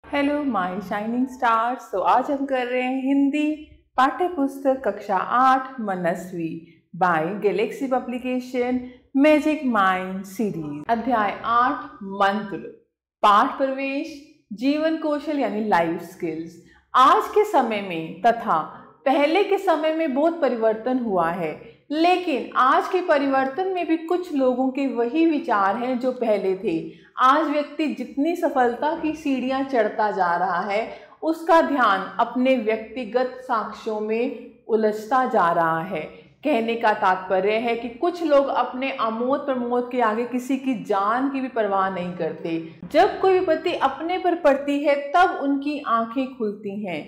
Hello my shining stars. तो आज हम कर रहे हैं हिंदी पाठ्य पुस्तक कक्षा 8 Manasvi by Galaxy Publication Magic Mind Series. अध्याय 8 मंत्र। पाठ प्रवेश जीवन कौशल यानी लाइफ स्किल्स। आज के समय में तथा पहले के समय में बहुत परिवर्तन हुआ है, लेकिन आज के परिवर्तन में भी कुछ लोगों के वही विचार हैं जो पहले थे। आज व्यक्ति जितनी सफलता की सीढ़ियां चढ़ता जा रहा है, उसका ध्यान अपने व्यक्तिगत साक्ष्यों में उलझता जा रहा है। कहने का तात्पर्य है कि कुछ लोग अपने आमोद प्रमोद के आगे किसी की जान की भी परवाह नहीं करते। जब कोई विपत्ति अपने पर पड़ती है तब उनकी आंखें खुलती हैं।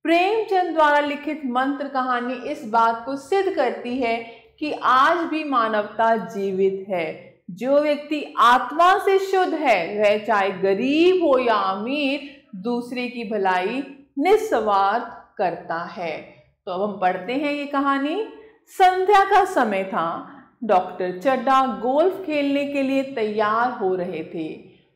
प्रेमचंद द्वारा लिखित मंत्र कहानी इस बात को सिद्ध करती है कि आज भी मानवता जीवित है। जो व्यक्ति आत्मा से शुद्ध है, वह चाहे गरीब हो या अमीर, दूसरे की भलाई निस्वार्थ करता है। तो अब हम पढ़ते हैं ये कहानी। संध्या का समय था। डॉक्टर चड्ढा गोल्फ खेलने के लिए तैयार हो रहे थे।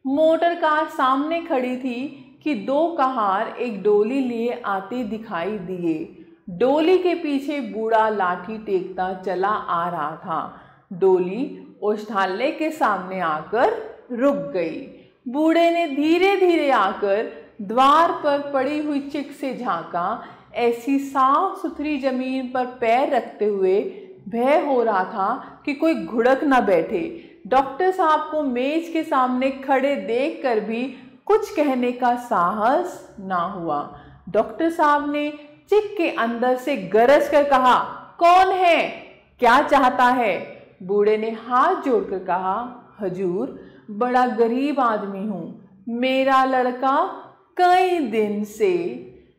मोटर कार सामने खड़ी थी कि दो कहार एक डोली लिए आते दिखाई दिए। डोली के पीछे बूढ़ा लाठी टेकता चला आ रहा था। डोली औषधालय के सामने आकर रुक गई। बूढ़े ने धीरे धीरे आकर द्वार पर पड़ी हुई चिक से झांका। ऐसी साफ सुथरी जमीन पर पैर रखते हुए भय हो रहा था कि कोई घुड़क न बैठे। डॉक्टर साहब को मेज के सामने खड़े देखकर भी कुछ कहने का साहस ना हुआ। डॉक्टर साहब ने चिक के अंदर से गरज कर कहा, कौन है, क्या चाहता है? बूढ़े ने हाथ जोड़कर कहा, हजूर, बड़ा गरीब आदमी हूँ, मेरा लड़का कई दिन से।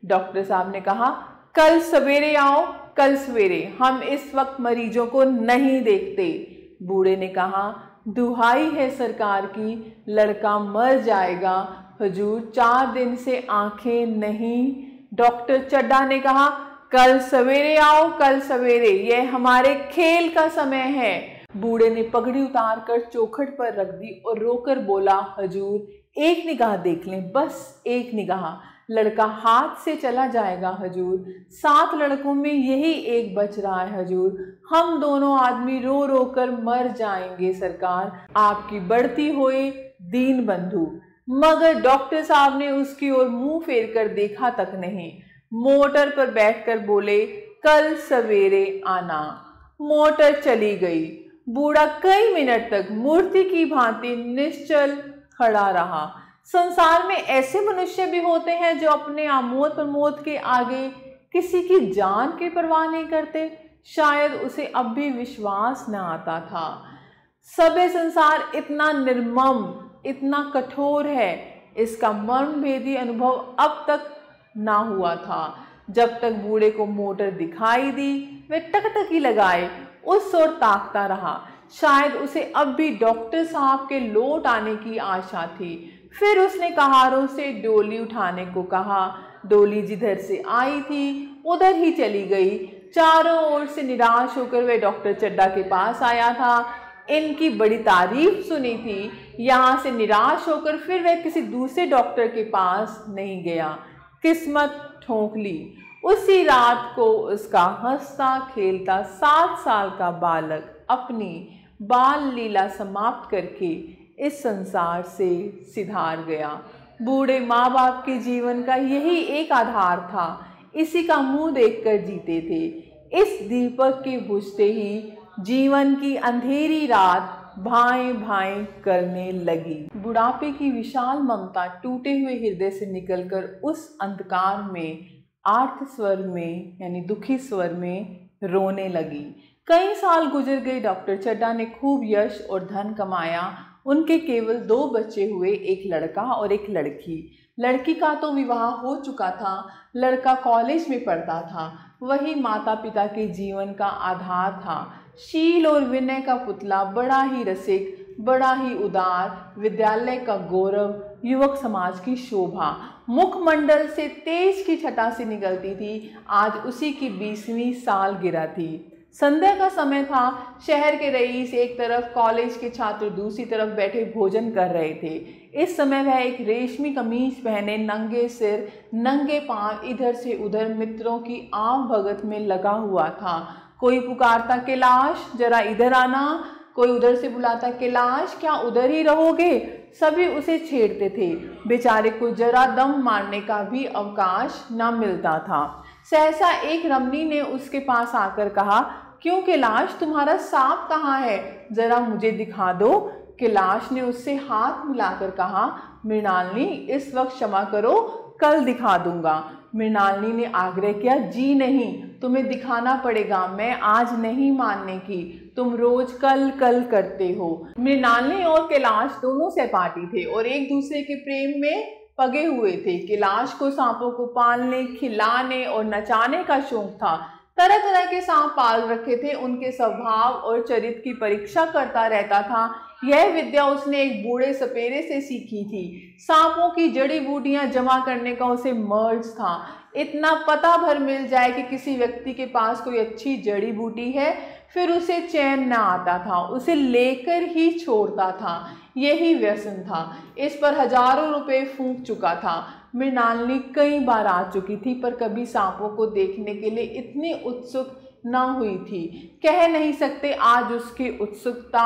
डॉक्टर साहब ने कहा, कल सवेरे आओ, कल सवेरे, हम इस वक्त मरीजों को नहीं देखते। बूढ़े ने कहा, दुहाई है सरकार की, लड़का मर जाएगा हजूर, 4 दिन से आंखें नहीं। डॉक्टर चड्ढा ने कहा, कल सवेरे आओ, कल सवेरे, यह हमारे खेल का समय है। बूढ़े ने पगड़ी उतार कर चौखट पर रख दी और रोकर बोला, हजूर, एक निगाह देख लें, बस एक निगाह, लड़का हाथ से चला जाएगा हजूर। 7 लड़कों में यही एक बच रहा है हजूर, हम दोनों आदमी रो रो कर मर जाएंगे सरकार, आपकी बढ़ती हुई दीन बंधु। मगर डॉक्टर साहब ने उसकी ओर मुंह फेर कर देखा तक नहीं। मोटर पर बैठकर बोले, कल सवेरे आना। मोटर चली गई। बूढ़ा कई मिनट तक मूर्ति की भांति निश्चल खड़ा रहा। संसार में ऐसे मनुष्य भी होते हैं जो अपने आमोद प्रमोद के आगे किसी की जान की परवाह नहीं करते। शायद उसे अब भी विश्वास न आता था। सबे संसार इतना निर्मम, इतना कठोर है, इसका मर्म भेदी अनुभव अब तक ना हुआ था। जब तक बूढ़े को मोटर दिखाई दी, वह टकटकी लगाए उस ओर ताकता रहा। शायद उसे अब भी डॉक्टर साहब के लौट आने की आशा थी। फिर उसने कहारों से डोली उठाने को कहा। डोली जिधर से आई थी उधर ही चली गई। चारों ओर से निराश होकर वह डॉक्टर चड्ढा के पास आया था। इनकी बड़ी तारीफ सुनी थी। यहाँ से निराश होकर फिर वह किसी दूसरे डॉक्टर के पास नहीं गया। किस्मत ठोंक ली। उसी रात को उसका हंसता खेलता 7 साल का बालक अपनी बाल लीला समाप्त करके इस संसार से सिधार गया। बूढ़े माँ बाप के जीवन का यही एक आधार था, इसी का मुंह देखकर जीते थे। इस दीपक के बुझते ही जीवन की अंधेरी रात भाएं भाएं करने लगी। बुढ़ापे की विशाल ममता टूटे हुए हृदय से निकलकर उस अंधकार में आर्त स्वर में यानी दुखी स्वर में रोने लगी। कई साल गुजर गए। डॉक्टर चड्ढा ने खूब यश और धन कमाया। उनके केवल 2 बच्चे हुए, एक लड़का और एक लड़की। लड़की का तो विवाह हो चुका था, लड़का कॉलेज में पढ़ता था। वही माता पिता के जीवन का आधार था। शील और विनय का पुतला, बड़ा ही रसिक, बड़ा ही उदार, विद्यालय का गौरव, युवक समाज की शोभा, मुखमंडल से तेज की छटा से निकलती थी। आज उसी की 20वीं सालगिरह थी। संध्या का समय था। शहर के रईस एक तरफ, कॉलेज के छात्र दूसरी तरफ बैठे भोजन कर रहे थे। इस समय वह एक रेशमी कमीज पहने, नंगे सिर नंगे पांव इधर से उधर मित्रों की आम भगत में लगा हुआ था। कोई पुकारता कैलाश जरा इधर आना, कोई उधर से बुलाता कैलाश क्या उधर ही रहोगे। सभी उसे छेड़ते थे। बेचारे को जरा दम मारने का भी अवकाश न मिलता था। सहसा एक रमणी ने उसके पास आकर कहा, क्यों कैलाश, तुम्हारा सांप कहाँ है, जरा मुझे दिखा दो। कैलाश ने उससे हाथ मिलाकर कहा, मृणालिनी इस वक्त क्षमा करो, कल दिखा दूंगा। मृणालिनी ने आग्रह किया, जी नहीं, तुम्हें दिखाना पड़ेगा, मैं आज नहीं मानने की, तुम रोज कल कल करते हो। मृणालिनी और कैलाश दोनों सहपाठी थे और एक दूसरे के प्रेम में पगे हुए थे। कैलाश को सांपों को पालने, खिलाने और नचाने का शौक था। तरह तरह के सांप पाल रखे थे। उनके स्वभाव और चरित्र की परीक्षा करता रहता था। यह विद्या उसने एक बूढ़े सपेरे से सीखी थी। सांपों की जड़ी बूटियां जमा करने का उसे मर्ज था। इतना पता भर मिल जाए कि किसी व्यक्ति के पास कोई अच्छी जड़ी बूटी है, फिर उसे चैन न आता था, उसे लेकर ही छोड़ता था। यही व्यसन था। इस पर हजारों रुपए फूंक चुका था। मृणालिनी कई बार आ चुकी थी, पर कभी सांपों को देखने के लिए इतनी उत्सुक न हुई थी। कह नहीं सकते आज उसकी उत्सुकता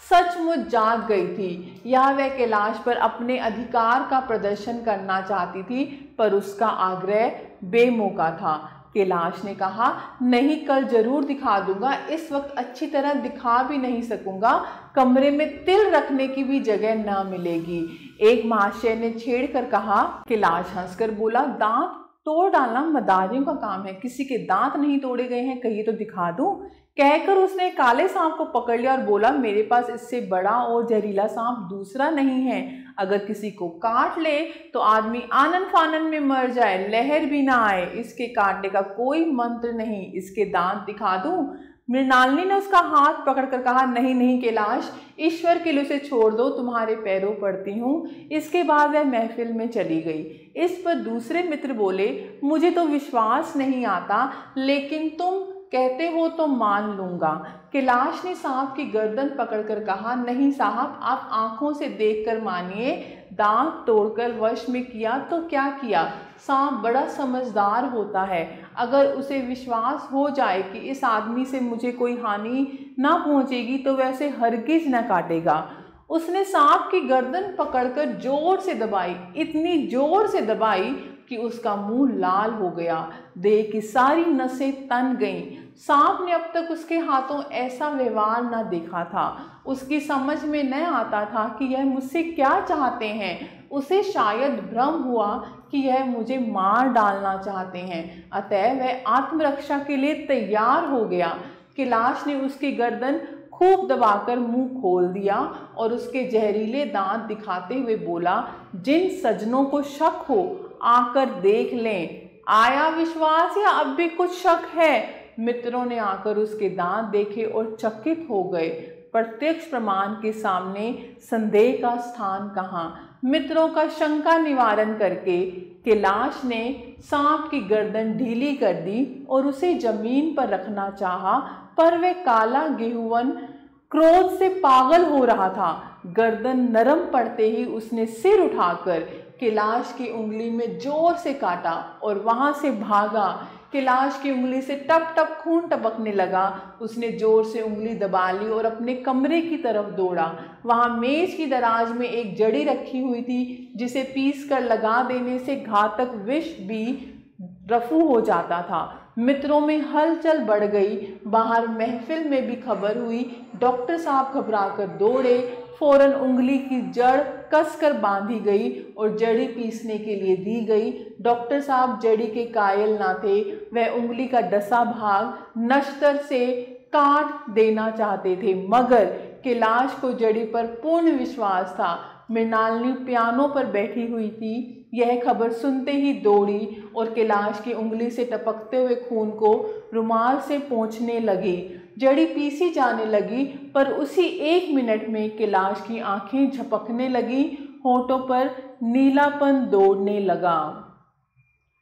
सचमुच जाग गई थी। यह वह कैलाश पर अपने अधिकार का प्रदर्शन करना चाहती थी, पर उसका आग्रह बेमौका था। कैलाश ने कहा, नहीं, कल जरूर दिखा दूंगा, इस वक्त अच्छी तरह दिखा भी नहीं सकूंगा, कमरे में तिल रखने की भी जगह न मिलेगी। एक महाशय ने छेड़कर कहा। कैलाश हंसकर बोला, दांत तोड़ डालना मदारियों का काम है, किसी के दांत नहीं तोड़े गए हैं, कहिए तो दिखा दूं। कहकर उसने काले सांप को पकड़ लिया और बोला, मेरे पास इससे बड़ा और जहरीला सांप दूसरा नहीं है। अगर किसी को काट ले तो आदमी आनन फानन में मर जाए, लहर भी ना आए। इसके काटने का कोई मंत्र नहीं, इसके दांत दिखा दूं। मृणालिनी ने उसका हाथ पकड़कर कहा, नहीं नहीं कैलाश, ईश्वर के लिए उसे छोड़ दो, तुम्हारे पैरों पड़ती हूँ। इसके बाद वह महफिल में चली गई। इस पर दूसरे मित्र बोले, मुझे तो विश्वास नहीं आता, लेकिन तुम कहते हो तो मान लूंगा। कैलाश ने सांप की गर्दन पकड़कर कहा, नहीं साहब, आप आंखों से देखकर मानिए, दांत तोड़कर वश में किया तो क्या किया। सांप बड़ा समझदार होता है। अगर उसे विश्वास हो जाए कि इस आदमी से मुझे कोई हानि ना पहुंचेगी तो वैसे हरगिज न काटेगा। उसने सांप की गर्दन पकड़कर जोर से दबाई, इतनी जोर से दबाई कि उसका मुंह लाल हो गया, देह की सारी नसें तन गईं। सांप ने अब तक उसके हाथों ऐसा व्यवहार न देखा था। उसकी समझ में न आता था कि यह मुझसे क्या चाहते हैं। उसे शायद भ्रम हुआ कि यह मुझे मार डालना चाहते हैं, अतः वह आत्मरक्षा के लिए तैयार हो गया। कैलाश ने उसकी गर्दन खूब दबाकर मुंह खोल दिया और उसके जहरीले दांत दिखाते हुए बोला, जिन सज्जनों को शक हो आकर देख लें। आया विश्वास या अब भी कुछ शक है? मित्रों ने आकर उसके दांत देखे और चकित हो गए। प्रत्यक्ष प्रमाण के सामने संदेह का स्थान कहाँ। मित्रों का शंका निवारण करके कैलाश ने सांप की गर्दन ढीली कर दी और उसे जमीन पर रखना चाहा, पर वह काला गेहुवन क्रोध से पागल हो रहा था। गर्दन नरम पड़ते ही उसने सिर उठाकर कैलाश की उंगली में जोर से काटा और वहां से भागा। कैलाश की उंगली से टप टप खून टपकने लगा। उसने जोर से उंगली दबा ली और अपने कमरे की तरफ दौड़ा। वहां मेज की दराज में एक जड़ी रखी हुई थी, जिसे पीस कर लगा देने से घातक विष भी रफू हो जाता था। मित्रों में हलचल बढ़ गई। बाहर महफिल में भी खबर हुई। डॉक्टर साहब घबराकर दौड़े। फौरन उंगली की जड़ कसकर बांधी गई और जड़ी पीसने के लिए दी गई। डॉक्टर साहब जड़ी के कायल ना थे। वह उंगली का डसा भाग नश्तर से काट देना चाहते थे, मगर कैलाश को जड़ी पर पूर्ण विश्वास था। मृणालिनी पियानो पर बैठी हुई थी। यह खबर सुनते ही दौड़ी और कैलाश की उंगली से टपकते हुए खून को रुमाल से पोंछने लगी। जड़ी पीसी जाने लगी, पर उसी एक मिनट में कैलाश की आंखें झपकने लगी, होठों पर नीलापन दौड़ने लगा।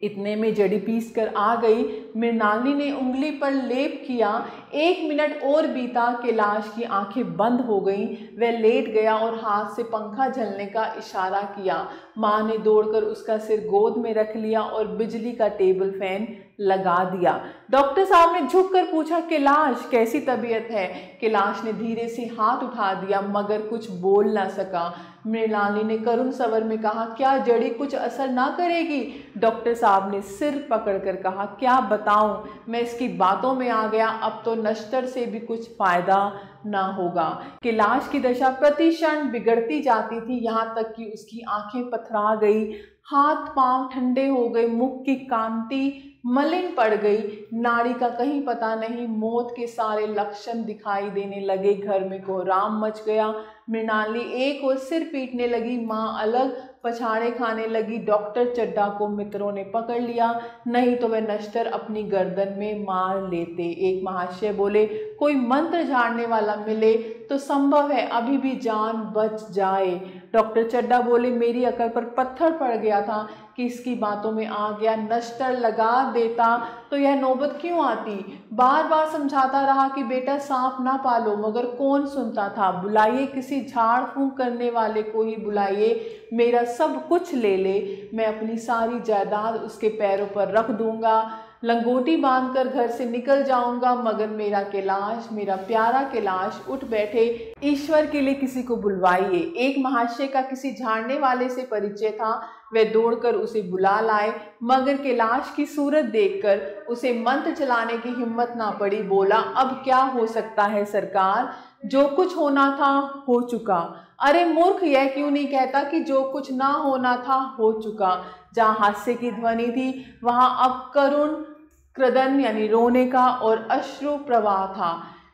इतने में जड़ी पीस कर आ गई। मृणालिनी ने उंगली पर लेप किया। 1 मिनट और बीता, कैलाश की आंखें बंद हो गईं। वह लेट गया और हाथ से पंखा झलने का इशारा किया। माँ ने दौड़कर उसका सिर गोद में रख लिया और बिजली का टेबल फैन लगा दिया। डॉक्टर साहब ने झुककर पूछा, कैलाश कैसी तबीयत है? कैलाश ने धीरे से हाथ उठा दिया मगर कुछ बोल ना सका। मृणालिनी ने करुण स्वर में कहा, क्या जड़ी कुछ असर ना करेगी? डॉक्टर साहब ने सिर पकड़कर कहा, क्या बताऊं, मैं इसकी बातों में आ गया, अब तो नश्तर से भी कुछ फायदा ना होगा। कैलाश की दशा प्रति क्षण बिगड़ती जाती थी, यहाँ तक कि उसकी आंखें पथरा गई, हाथ पांव ठंडे हो गए, मुख की कांति मलिन पड़ गई, नाड़ी का कहीं पता नहीं, मौत के सारे लक्षण दिखाई देने लगे। घर में कोहराम मच गया। मृणालिनी एक और सिर पीटने लगी, माँ अलग पछाड़े खाने लगी। डॉक्टर चड्ढा को मित्रों ने पकड़ लिया, नहीं तो वह नश्तर अपनी गर्दन में मार लेते। एक महाशय बोले, कोई मंत्र झाड़ने वाला मिले तो संभव है अभी भी जान बच जाए। डॉक्टर चड्ढा बोले, मेरी अकल पर पत्थर पड़ गया था कि इसकी बातों में आ गया, नश्तर लगा देता तो यह नौबत क्यों आती। बार बार समझाता रहा कि बेटा सांप ना पालो, मगर कौन सुनता था। बुलाइए किसी झाड़ फूंक करने वाले को ही बुलाइए, मेरा सब कुछ ले ले, मैं अपनी सारी जायदाद उसके पैरों पर रख दूंगा, लंगोटी बांधकर घर से निकल जाऊंगा, मगर मेरा कैलाश, मेरा प्यारा कैलाश उठ बैठे। ईश्वर के लिए किसी को बुलवाइए। एक महाशय का किसी झाड़ने वाले से परिचय था, वे दौड़कर उसे बुला लाए, मगर कैलाश की सूरत देखकर उसे मंत्र चलाने की हिम्मत ना पड़ी। बोला, अब क्या हो सकता है सरकार, जो कुछ होना था हो चुका। अरे मूर्ख, यह क्यों नहीं कहता कि जो कुछ ना होना था हो चुका। जहाँ हास्य की ध्वनि थी वहां अब करुण क्रदन यानी रोने का और अश्रु प्रवाह था।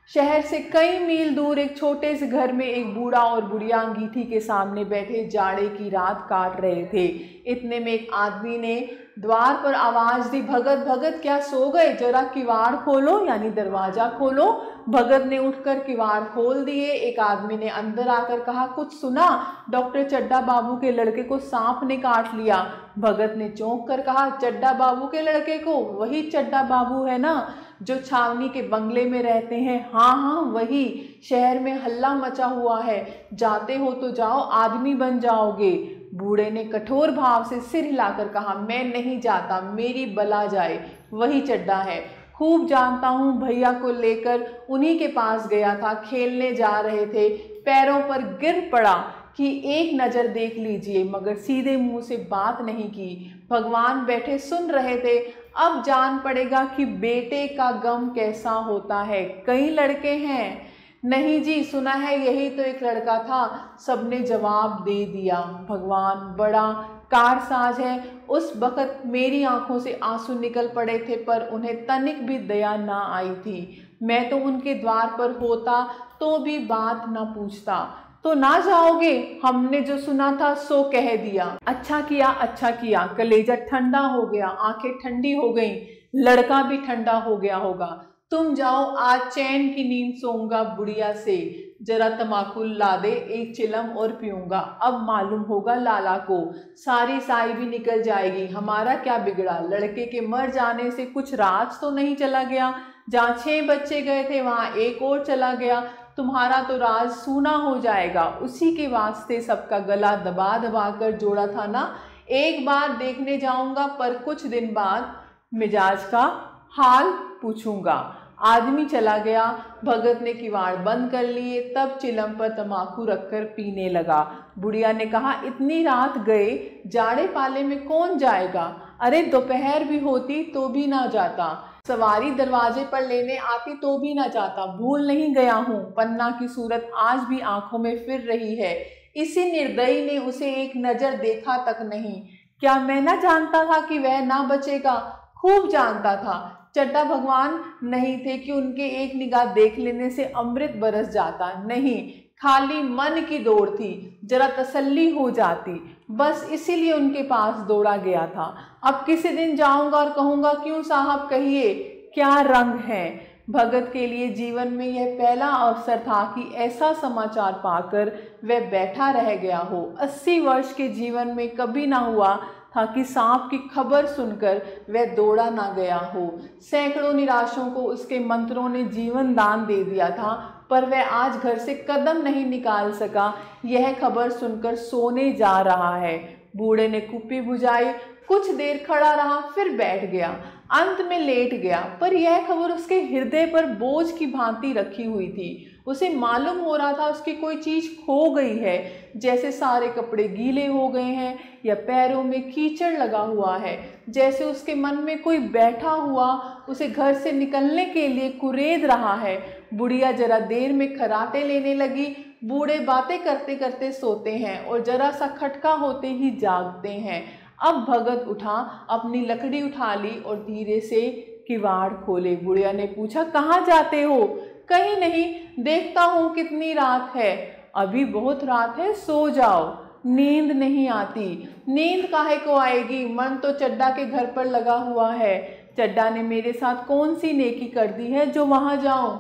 शहर से कई मील दूर एक छोटे से घर में एक बूढ़ा और बुढ़िया अंगीठी के सामने बैठे जाड़े की रात काट रहे थे। इतने में एक आदमी ने द्वार पर आवाज दी, भगत भगत क्या सो गए, जरा किवाड़ खोलो यानी दरवाजा खोलो। भगत ने उठकर किवाड़ खोल दिए। एक आदमी ने अंदर आकर कहा, कुछ सुना, डॉक्टर चड्ढा बाबू के लड़के को सांप ने काट लिया। भगत ने चौंक कर कहा, चड्ढा बाबू के लड़के को? वही चड्ढा बाबू है ना जो छावनी के बंगले में रहते हैं? हाँ हाँ वही, शहर में हल्ला मचा हुआ है, जाते हो तो जाओ, आदमी बन जाओगे। बूढ़े ने कठोर भाव से सिर हिलाकर कहा, मैं नहीं जाता, मेरी बला जाए, वही चड्ढा है, खूब जानता हूँ, भैया को लेकर उन्हीं के पास गया था, खेलने जा रहे थे, पैरों पर गिर पड़ा कि एक नज़र देख लीजिए, मगर सीधे मुंह से बात नहीं की। भगवान बैठे सुन रहे थे। अब जान पड़ेगा कि बेटे का गम कैसा होता है। कई लड़के हैं? नहीं जी, सुना है यही तो एक लड़का था, सबने जवाब दे दिया। भगवान बड़ा कारसाज है। उस वक़्त मेरी आंखों से आंसू निकल पड़े थे, पर उन्हें तनिक भी दया ना आई थी। मैं तो उनके द्वार पर होता तो भी बात ना पूछता। तो ना जाओगे? हमने जो सुना था सो कह दिया। अच्छा किया, कलेजा ठंडा हो गया, आंखें ठंडी हो गईं, लड़का भी ठंडा हो गया होगा। तुम जाओ, आज चैन की नींद सोऊंगा बुढ़िया से, जरा तमाकू ला दे, एक चिलम और पीऊंगा, अब मालूम होगा लाला को, सारी साई भी निकल जाएगी। हमारा क्या बिगड़ा, लड़के के मर जाने से कुछ राज तो नहीं चला गया, जहाँ 6 बच्चे गए थे वहाँ एक और चला गया, तुम्हारा तो राज सूना हो जाएगा। उसी के वास्ते सबका गला दबा दबा कर जोड़ा था ना। एक बार देखने जाऊंगा, पर कुछ दिन बाद मिजाज का हाल पूछूंगा। आदमी चला गया। भगत ने किवाड़ बंद कर लिए, तब चिलम पर तमाकू रखकर पीने लगा। बुढ़िया ने कहा, इतनी रात गए, जाड़े पाले में कौन जाएगा? अरे दोपहर भी होती तो भी ना जाता, सवारी दरवाजे पर लेने आती तो भी ना जाता। भूल नहीं गया हूँ, पन्ना की सूरत आज भी आंखों में फिर रही है। इसी निर्दयी ने उसे एक नजर देखा तक नहीं। क्या मैं ना जानता था कि वह ना बचेगा? खूब जानता था। चड्ढा भगवान नहीं थे कि उनके एक निगाह देख लेने से अमृत बरस जाता। नहीं, खाली मन की दौड़ थी, जरा तसल्ली हो जाती, बस इसीलिए उनके पास दौड़ा गया था। अब किसी दिन जाऊंगा और कहूंगा, क्यों साहब कहिए, क्या रंग है। भगत के लिए जीवन में यह पहला अवसर था कि ऐसा समाचार पाकर वह बैठा रह गया हो। 80 वर्ष के जीवन में कभी ना हुआ था कि सांप की खबर सुनकर वह दौड़ा ना गया हो। सैकड़ों निराशों को उसके मंत्रों ने जीवन दान दे दिया था, पर वह आज घर से कदम नहीं निकाल सका। यह खबर सुनकर सोने जा रहा है। बूढ़े ने कुप्पी बुझाई, कुछ देर खड़ा रहा, फिर बैठ गया, अंत में लेट गया। पर यह खबर उसके हृदय पर बोझ की भांति रखी हुई थी। उसे मालूम हो रहा था उसकी कोई चीज खो गई है, जैसे सारे कपड़े गीले हो गए हैं या पैरों में कीचड़ लगा हुआ है, जैसे उसके मन में कोई बैठा हुआ उसे घर से निकलने के लिए कुरेद रहा है। बुढ़िया जरा देर में खर्राटे लेने लगी। बूढ़े बातें करते करते सोते हैं और जरा सा खटका होते ही जागते हैं। अब भगत उठा, अपनी लकड़ी उठा ली और धीरे से किवाड़ खोले। बुढ़िया ने पूछा, कहाँ जाते हो? कहीं नहीं, देखता हूँ कितनी रात है। अभी बहुत रात है, सो जाओ। नींद नहीं आती। नींद काहे को आएगी, मन तो चड्डा के घर पर लगा हुआ है। चड्डा ने मेरे साथ कौन सी नेकी कर दी है जो वहां जाऊं?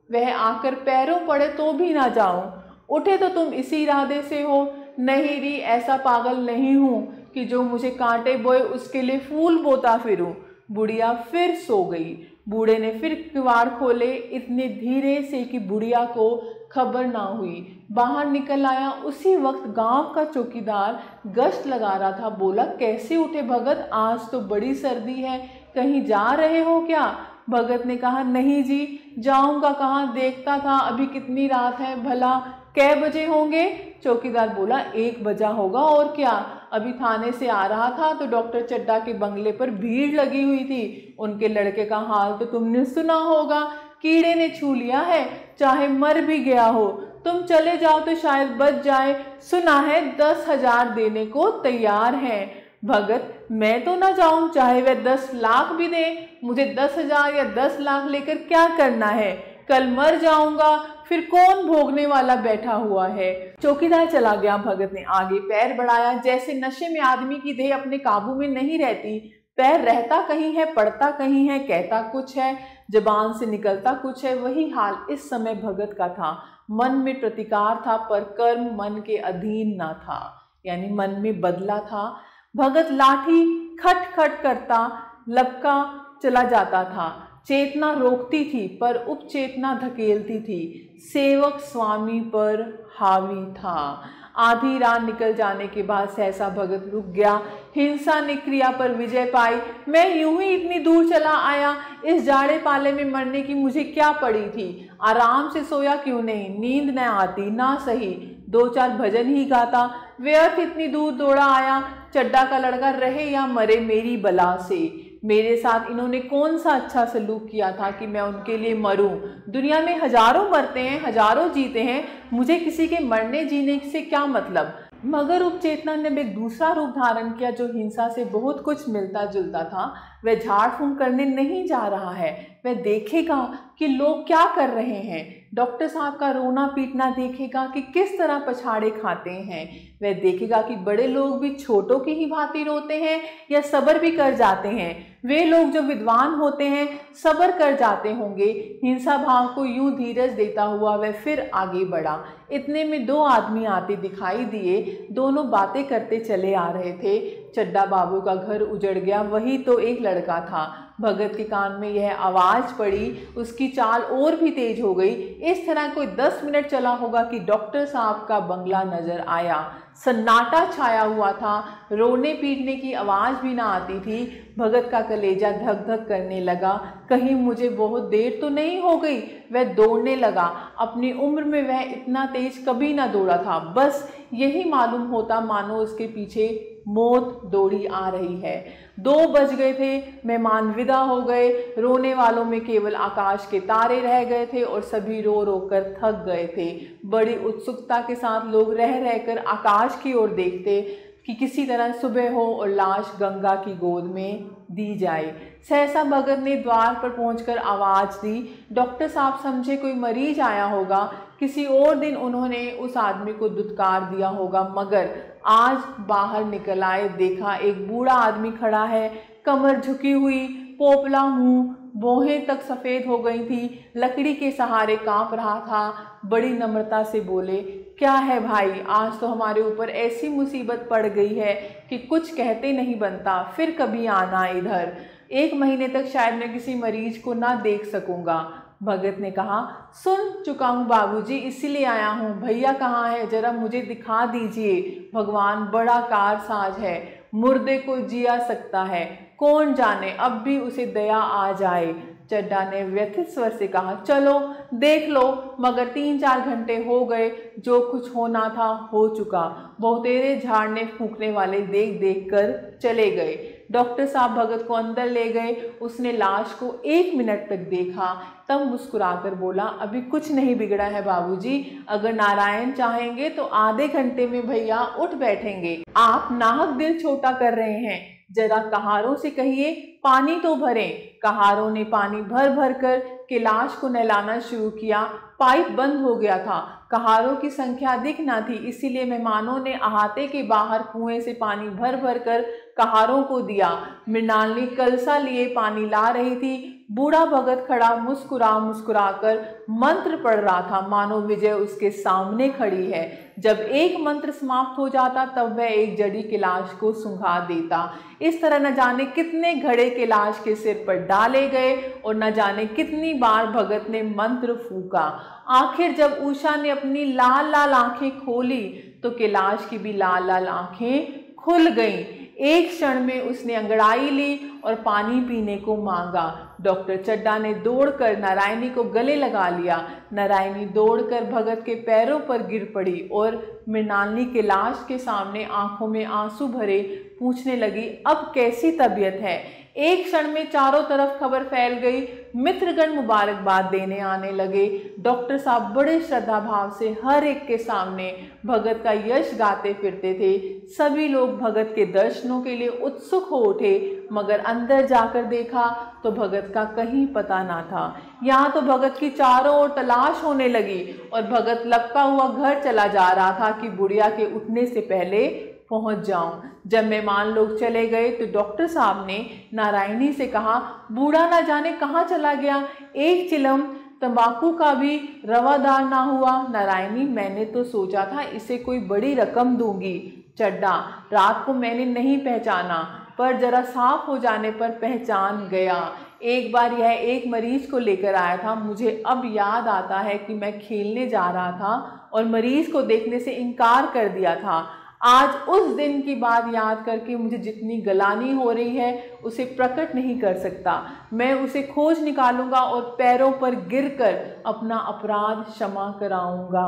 वह आकर पैरों पड़े तो भी ना जाऊं। उठे तो तुम इसी इरादे से हो? नहीं री, ऐसा पागल नहीं हूँ कि जो मुझे कांटे बोए उसके लिए फूल बोता फिरूं। बुढ़िया फिर सो गई। बूढ़े ने फिर किवाड़ खोले, इतने धीरे से कि बुढ़िया को खबर ना हुई। बाहर निकल आया। उसी वक्त गांव का चौकीदार गश्त लगा रहा था। बोला, कैसे उठे भगत? आज तो बड़ी सर्दी है, कहीं जा रहे हो क्या? भगत ने कहा, नहीं जी, जाऊंगा कहाँ, देखता था अभी कितनी रात है, भला कै बजे होंगे? चौकीदार बोला, 1 बजा होगा, और क्या। अभी थाने से आ रहा था तो डॉक्टर चड्डा के बंगले पर भीड़ लगी हुई थी। उनके लड़के का हाल तो तुमने सुना होगा, कीड़े ने छू लिया है, चाहे मर भी गया हो। तुम चले जाओ तो शायद बच जाए। सुना है 10,000 देने को तैयार हैं। भगत, मैं तो ना जाऊं, चाहे वह 10 लाख भी दे। मुझे 10,000 या 10 लाख लेकर क्या करना है? कल मर जाऊंगा, फिर कौन भोगने वाला बैठा हुआ है। चौकीदार चला गया। भगत ने आगे पैर बढ़ाया। जैसे नशे में आदमी की देह अपने काबू में नहीं रहती, पैर रहता कहीं है, पड़ता कहीं है, कहता कुछ है, जबान से निकलता कुछ है, वही हाल इस समय भगत का था। मन में प्रतिकार था, पर कर्म मन के अधीन ना था, यानी मन में बदला था। भगत लाठी खट खट करता लपका चला जाता था। चेतना रोकती थी, पर उपचेतना धकेलती थी। सेवक स्वामी पर हावी था। आधी रात निकल जाने के बाद सहसा भगत रुक गया। हिंसा ने क्रिया पर विजय पाई। मैं यूं ही इतनी दूर चला आया, इस जाड़े पाले में मरने की मुझे क्या पड़ी थी? आराम से सोया क्यों नहीं? नींद न आती ना सही, 2-4 भजन ही गाता। व्यर्थ इतनी दूर दौड़ा आया। चड्डा का लड़का रहे या मरे मेरी बला से। मेरे साथ इन्होंने कौन सा अच्छा सलूक किया था कि मैं उनके लिए मरूं? दुनिया में हजारों मरते हैं, हजारों जीते हैं, मुझे किसी के मरने जीने से क्या मतलब? मगर उपचेतना ने एक दूसरा रूप धारण किया जो हिंसा से बहुत कुछ मिलता जुलता था। वह झाड़ फूंक करने नहीं जा रहा है, वह देखेगा कि लोग क्या कर रहे हैं। डॉक्टर साहब का रोना पीटना देखेगा कि किस तरह पछाड़े खाते हैं। वह देखेगा कि बड़े लोग भी छोटों की ही भांति रोते हैं या सब्र भी कर जाते हैं। वे लोग जो विद्वान होते हैं सब्र कर जाते होंगे। हिंसा भाव को यूं धीरज देता हुआ वह फिर आगे बढ़ा। इतने में 2 आदमी आते दिखाई दिए। दोनों बातें करते चले आ रहे थे। चड्डा बाबू का घर उजड़ गया, वही तो एक लड़का था। भगत के कान में यह आवाज पड़ी, उसकी चाल और भी तेज हो गई। इस तरह कोई 10 मिनट चला होगा कि डॉक्टर साहब का बंगला नजर आया। सन्नाटा छाया हुआ था, रोने पीटने की आवाज भी ना आती थी। भगत का कलेजा धक धक करने लगा। कहीं मुझे बहुत देर तो नहीं हो गई? वह दौड़ने लगा। अपनी उम्र में वह इतना तेज कभी ना दौड़ा था। बस यही मालूम होता मानो उसके पीछे मौत दौड़ी आ रही है। 2 बज गए थे, मेहमान विदा हो गए। रोने वालों में केवल आकाश के तारे रह गए थे और सभी रो रो कर थक गए थे। बड़ी उत्सुकता के साथ लोग रह रहकर आकाश की ओर देखते कि किसी तरह सुबह हो और लाश गंगा की गोद में दी जाए। सहसा भगत ने द्वार पर पहुंचकर आवाज दी। डॉक्टर साहब समझे कोई मरीज आया होगा। किसी और दिन उन्होंने उस आदमी को दुत्कार दिया होगा, मगर आज बाहर निकल आए, देखा एक बूढ़ा आदमी खड़ा है, कमर झुकी हुई, पोपला मुंह, भौहें तक सफ़ेद हो गई थी, लकड़ी के सहारे कांप रहा था। बड़ी नम्रता से बोले, क्या है भाई, आज तो हमारे ऊपर ऐसी मुसीबत पड़ गई है कि कुछ कहते नहीं बनता, फिर कभी आना इधर। 1 महीने तक शायद मैं किसी मरीज को ना देख सकूंगा। भगत ने कहा, सुन चुका हूँ बाबूजी, इसीलिए आया हूँ। भैया कहाँ है, जरा मुझे दिखा दीजिए। भगवान बड़ा कारसाज है, मुर्दे को जिया सकता है, कौन जाने अब भी उसे दया आ जाए। चड्ढा ने व्यथित स्वर से कहा, चलो देख लो, मगर 3-4 घंटे हो गए, जो कुछ होना था हो चुका। बहुतेरे झाड़ने फूंकने वाले देख देख कर चले गए। डॉक्टर साहब भगत को अंदर ले गए। उसने लाश को 1 मिनट तक देखा, तब मुस्कुराकर बोला, अभी कुछ नहीं बिगड़ा है बाबूजी, अगर नारायण चाहेंगे तो आधे घंटे में भैया उठ बैठेंगे। आप नाहक दिल छोटा कर रहे हैं, जरा कहारों से कहिए पानी तो भरें। कहारों ने पानी भर भर कर के लाश को नहलाना शुरू किया। पाइप बंद हो गया था। कहारों की संख्या अधिक न थी, इसीलिए मेहमानों ने अहाते के बाहर कुएं से पानी भर भर कर कहारों को दिया। मृणालिनी कलसा लिए पानी ला रही थी। बूढ़ा भगत खड़ा मुस्कुरा मुस्कुरा कर मंत्र पढ़ रहा था, मानो विजय उसके सामने खड़ी है। जब एक मंत्र समाप्त हो जाता तब वह एक जड़ी के लाश को सुंघा देता। इस तरह न जाने कितने घड़े के लाश के सिर पर डाले गए और न जाने कितनी बार भगत ने मंत्र फूका। आखिर जब उषा ने अपनी लाल लाल आंखें खोली तो कैलाश की भी लाल लाल आंखें खुल गईं। एक क्षण में उसने अंगड़ाई ली और पानी पीने को मांगा। डॉक्टर चड्ढा ने दौड़कर नारायणी को गले लगा लिया। नारायणी दौड़कर भगत के पैरों पर गिर पड़ी और मृणालिनी के लाश के सामने आंखों में आंसू भरे पूछने लगी, अब कैसी तबीयत है। एक क्षण में चारों तरफ खबर फैल गई। मित्रगण मुबारकबाद देने आने लगे। डॉक्टर साहब बड़े श्रद्धा भाव से हर एक के सामने भगत का यश गाते फिरते थे। सभी लोग भगत के दर्शनों के लिए उत्सुक हो उठे, मगर अंदर जाकर देखा तो भगत का कहीं पता ना था। यहाँ तो भगत की चारों ओर तलाश होने लगी और भगत लपका हुआ घर चला जा रहा था कि बुढ़िया के उठने से पहले पहुंच जाऊं। जब मेहमान लोग चले गए तो डॉक्टर साहब ने नारायणी से कहा, बूढ़ा ना जाने कहाँ चला गया, एक चिलम तंबाकू का भी रवादार ना हुआ। नारायणी, मैंने तो सोचा था इसे कोई बड़ी रकम दूंगी। चड्ढा, रात को मैंने नहीं पहचाना, पर जरा साफ हो जाने पर पहचान गया। एक बार यह एक मरीज को लेकर आया था। मुझे अब याद आता है कि मैं खेलने जा रहा था और मरीज को देखने से इनकार कर दिया था। आज उस दिन की बात याद करके मुझे जितनी गलानी हो रही है उसे प्रकट नहीं कर सकता। मैं उसे खोज निकालूंगा और पैरों पर गिरकर अपना अपराध क्षमा कराऊंगा।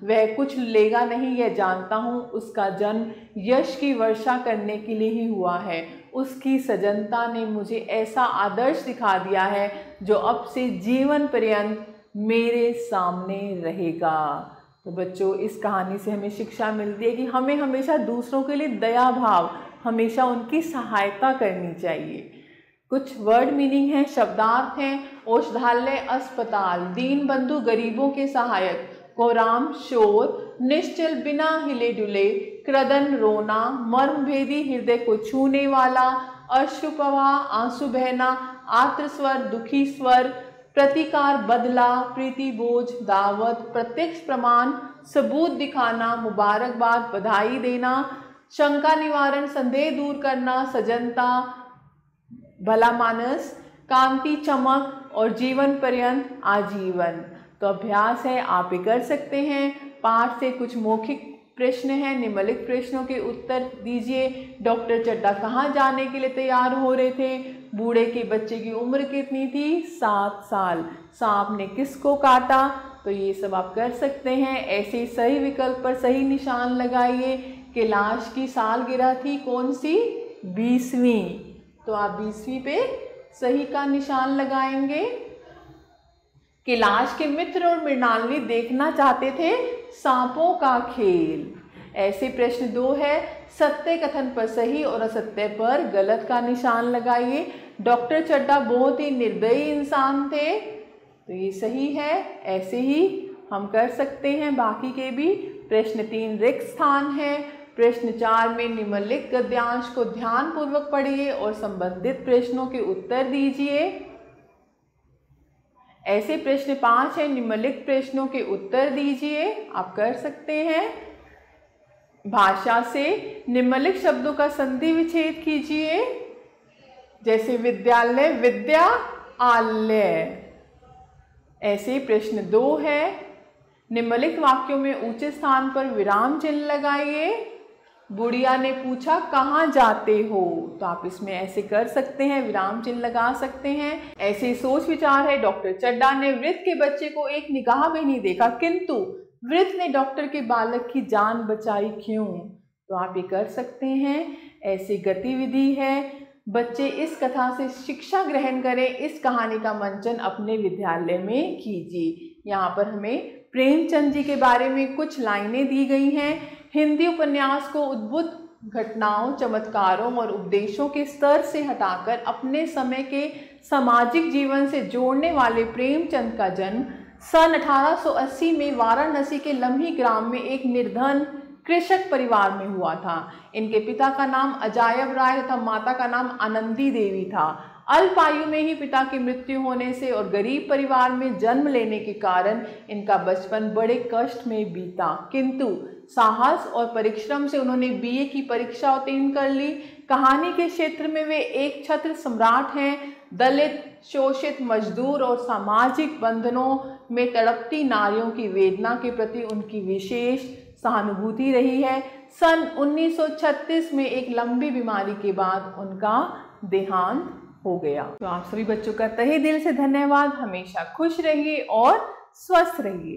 वह कुछ लेगा नहीं, यह जानता हूँ। उसका जन्म यश की वर्षा करने के लिए ही हुआ है। उसकी सजनता ने मुझे ऐसा आदर्श दिखा दिया है जो अब से जीवन पर्यंत मेरे सामने रहेगा। तो बच्चों, इस कहानी से हमें शिक्षा मिलती है कि हमें हमेशा दूसरों के लिए दया भाव, हमेशा उनकी सहायता करनी चाहिए। कुछ वर्ड मीनिंग है, शब्दार्थ हैं। औषधालय अस्पताल, दीन बंधु गरीबों के सहायक, कोराम शोर, निश्चल बिना हिले डुले, क्रदन रोना, मर्मभेदी हृदय को छूने वाला, अश्रुप्रवाह आंसू बहना, आर्त स्वर दुखी स्वर, प्रतिकार बदला, प्रीति बोझ, दावत, प्रत्यक्ष प्रमाण, सबूत दिखाना, मुबारकबाद, बधाई देना, शंका निवारण, संदेह दूर करना, सजनता, भला मानस, कांति चमक और जीवन पर्यंत आजीवन। तो अभ्यास है, आप भी कर सकते हैं। पाठ से कुछ मौखिक प्रश्न हैं, निम्नलिखित प्रश्नों के उत्तर दीजिए। डॉक्टर चड्ढा कहाँ जाने के लिए तैयार हो रहे थे? बूढ़े के बच्चे की उम्र कितनी थी? 7 साल। सांप ने किसको काटा? तो ये सब आप कर सकते हैं। ऐसे ही सही विकल्प पर सही निशान लगाइए। कैलाश की सालगिरह थी कौन सी? 20वीं। तो आप 20वीं पे सही का निशान लगाएंगे। कैलाश के मित्र और मृणालिनी देखना चाहते थे सांपों का खेल। ऐसे प्रश्न 2 है, सत्य कथन पर सही और असत्य पर गलत का निशान लगाइए। डॉक्टर चड्ढा बहुत ही निर्दयी इंसान थे, तो ये सही है। ऐसे ही हम कर सकते हैं बाकी के भी। प्रश्न 3, रिक्त स्थान है। प्रश्न 4 में निम्नलिखित गद्यांश को ध्यानपूर्वक पढ़िए और संबंधित प्रश्नों के उत्तर दीजिए। ऐसे प्रश्न 5 है, निम्नलिखित प्रश्नों के उत्तर दीजिए। आप कर सकते हैं। भाषा से निम्नलिखित शब्दों का संधि विच्छेद कीजिए, जैसे विद्यालय, विद्या, आलय। ऐसे प्रश्न 2 है, निम्नलिखित वाक्यों में ऊंचे स्थान पर विराम चिन्ह लगाइए। बुढ़िया ने पूछा कहाँ जाते हो, तो आप इसमें ऐसे कर सकते हैं, विराम चिन्ह लगा सकते हैं। ऐसे सोच विचार है, डॉक्टर चड्डा ने वृद्ध के बच्चे को एक निगाह भी नहीं देखा, किंतु वृद्ध ने डॉक्टर के बालक की जान बचाई क्यों, तो आप ये कर सकते हैं। ऐसी गतिविधि है, बच्चे इस कथा से शिक्षा ग्रहण करें, इस कहानी का मंचन अपने विद्यालय में कीजिए। यहाँ पर हमें प्रेमचंद जी के बारे में कुछ लाइनें दी गई हैं। हिंदी उपन्यास को उद्भुत घटनाओं, चमत्कारों और उपदेशों के स्तर से हटाकर अपने समय के सामाजिक जीवन से जोड़ने वाले प्रेमचंद का जन्म सन 1880 में वाराणसी के लम्ही ग्राम में एक निर्धन कृषक परिवार में हुआ था। इनके पिता का नाम अजायब राय तथा माता का नाम आनंदी देवी था। अल्प आयु में ही पिता की मृत्यु होने से और गरीब परिवार में जन्म लेने के कारण इनका बचपन बड़े कष्ट में बीता, किंतु साहस और परिश्रम से उन्होंने बीए की परीक्षा उत्तीर्ण कर ली। कहानी के क्षेत्र में वे एक छत्र सम्राट हैं। दलित, शोषित, मजदूर और सामाजिक बंधनों में तड़पती नारियों की वेदना के प्रति उनकी विशेष सहानुभूति रही है। सन 1936 में एक लंबी बीमारी के बाद उनका देहांत हो गया। तो आप सभी बच्चों का तहे दिल से धन्यवाद। हमेशा खुश रहिए और स्वस्थ रहिए।